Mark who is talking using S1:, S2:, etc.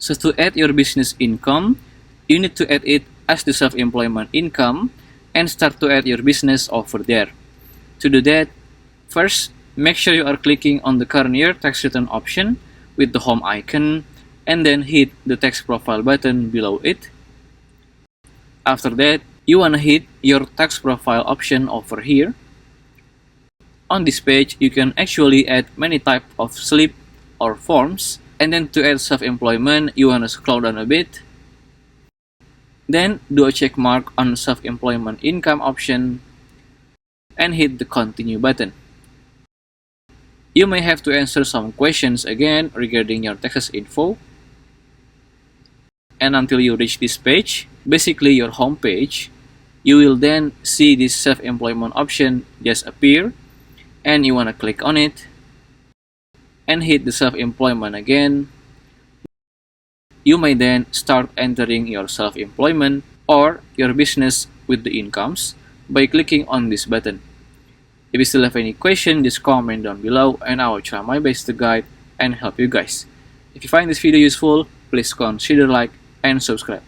S1: So to add your business income, you need to add it as the self-employment income and start to add your business over there. To do that, first, make sure you are clicking on the current year tax return option with the home icon and then hit the tax profile button below it. After that, you wanna hit your tax profile option over here. On this page, you can actually add many types of slip or forms. And then to add self-employment, you wanna scroll down a bit. Then do a check mark on self-employment income option and hit the continue button. You may have to answer some questions again regarding your taxes info. And until you reach this page, basically your home page, you will then see this self-employment option just appear, and you want to click on it and hit the self-employment again. You may then start entering your self-employment or your business with the incomes by clicking on this button. If you still have any question, just comment down below and I will try my best to guide and help you guys. If you find this video useful, please consider like and subscribe.